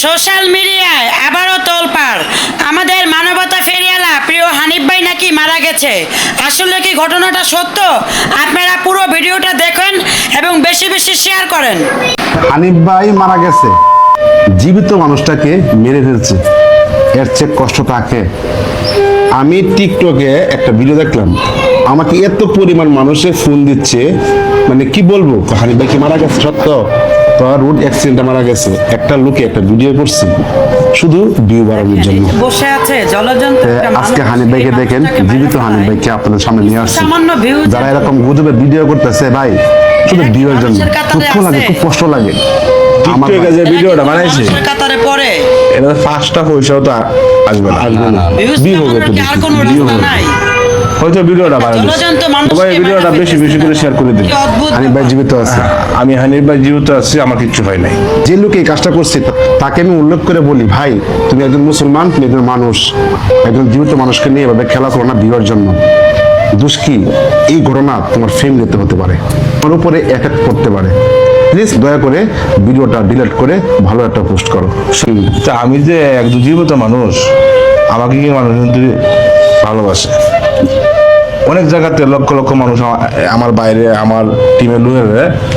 Social মিডিয়ায় আবারও তোলপাড়। আমাদের মানবতা ফেরিওয়ালা প্রিয় হানিফ ভাই নাকি মারা গেছে। আসলে কি ঘটনাটা সত্য? আপনারা পুরো ভিডিওটা দেখেন এবং বেশি বেশি শেয়ার করেন। হানিফ ভাই মারা গেছে, জীবিত মানুষটাকে মেরে ফেলছে, এর চেয়ে কষ্ট থাকে? আমি টিকটকে একটা ভিডিও দেখলাম, আমাকে এত পরিমাণ মানুষে ফোন দিচ্ছে, মানে কি বলবো, হানিফ ভাই কি মারা গেছে সত্য? তো রোড অ্যাক্সিডেন্টে মারা গেছে, একটা লোকে একটা ভিডিও করছি শুধু ভিউ বাড়ানোর জন্য। বসে আছে জলযন্ত্র। আজকে হানিফ ভাইকে দেখেন, জীবিত হানিফ ভাইকে আপনাদের সামনে নিয়ে আসছি। যারা এরকম গুজবে ভিডিও করতেছে ভাই, শুধু ভিউয়ের জন্য, দুঃখ লাগে, খুব কষ্ট লাগে। টিকটকে যে ভিডিওটা বানাইছে কাতারে পরে এটা 5টা পয়সাও তো আসবে না, ভিউ হবে তো, আর কোনো ভিউ রাস্তা হবে। নাই। হয়তো ভিডিওটা বানাইছে জলযন্ত্র মানুষকে সবাই ভিডিওটা বেশি বেশি করে শেয়ার করে দিন। কি অদ্ভুত হানিফ ভাই জীবিত আছে। আমি হানিফ ভাই জীবিত আছি, আমার কিচ্ছু হয় নাই। যে লোক এই কাজটা করছে তাকে আমি উল্লেখ করে বলি, ভাই তুমি একজন মুসলমান, তুমি একজন মানুষ, একজন জীবিত মানুষকে নিয়ে এভাবে খেলা করো না ভিউয়ের জন্য। দোষ কি? এই ঘটনা তোমার ফ্যামিলিতে হতে পারে, তোমার উপরে এফেক্ট করতে পারে। প্লিজ দয়া করে ভিডিওটা ডিলিট করে ভালো একটা পোস্ট করো। তা আমি যে একজন জীবিত মানুষ, আমাকে কি মানুষ কিন্তু ভালোবাসে? অনেক জায়গাতে লক্ষ লক্ষ মানুষ আমার বাইরে, আমার টিমের লোকের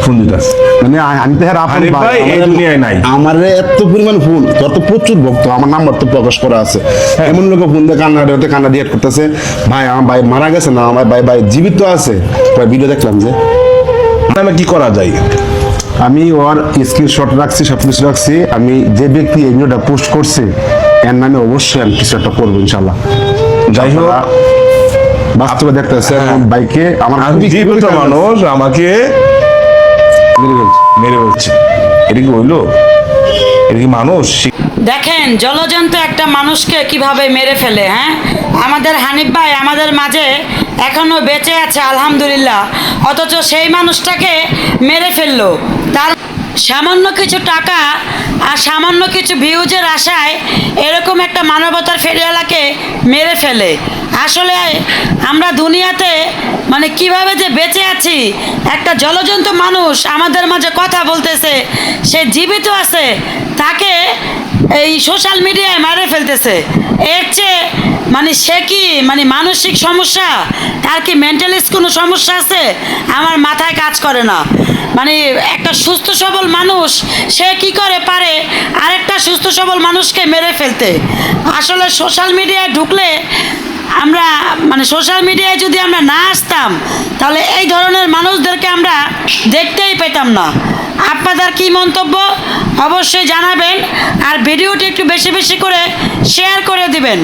ফোন দিতেছে, মানে আমি তো হ্যাঁ হানিফ ভাই এই দুনিয়ায় নাই। আমার এত পরিমাণ ফোন, তোর তো প্রচুর ভক্ত, আমার নাম্বার তো প্রকাশ করা আছে। এমন লোক ফোন দিয়ে কান্না দিয়ে করতেছে, ভাই আমার ভাই মারা গেছে না, আমার ভাই ভাই জীবিত আছে। ভিডিও দেখলাম যে আমি কি করা যায়, আমি ওর স্ক্রিনশট রাখছি, সবকিছু রাখছি। আমি যে ব্যক্তি এই ভিডিওটা পোস্ট করছে এর নামে অবশ্যই আমি কিছু একটা করবো ইনশাল্লাহ। যাই হোক, বাস্তবে দেখতেছে বাইকে আমার আমি জীবিত মানুষ, আমাকে মেরে বলছে, এটা কি হইলো? এটা কি মানুষ? দেখেন জলযন্ত্র একটা মানুষকে কিভাবে মেরে ফেলে। হ্যাঁ, আমাদের হানিফ ভাই আমাদের মাঝে এখনো বেঁচে আছে আলহামদুলিল্লাহ, অথচ সেই মানুষটাকে মেরে ফেললো। তার সামান্য কিছু টাকা আর সামান্য কিছু ভিউজের আশায় এরকম একটা মানবতার ফেরিওয়ালাকে মেরে ফেলে। আসলে আমরা দুনিয়াতে মানে কিভাবে যে বেঁচে আছি, একটা জলজন্ত মানুষ আমাদের মাঝে কথা বলতেছে, সে জীবিত আছে, তাকে এই সোশ্যাল মিডিয়ায় মেরে ফেলতেছে। এর চেয়ে মানে সে কি মানে মানসিক সমস্যা, তার কি মেন্টালিস কোনো সমস্যা আছে? আমার মাথায় কাজ করে না। মানে একটা সুস্থ সবল মানুষ সে কি করে পারে আরেকটা সুস্থ সবল মানুষকে মেরে ফেলতে? আসলে সোশ্যাল মিডিয়ায় ঢুকলে আমরা মানে সোশ্যাল মিডিয়ায় যদি আমরা না আসতাম, তাহলে এই ধরনের মানুষদেরকে আমরা দেখতেই পেতাম না। আপনাদের কি মন্তব্য অবশ্যই জানাবেন, আর ভিডিওটি একটু বেশি বেশি করে শেয়ার করে দিবেন।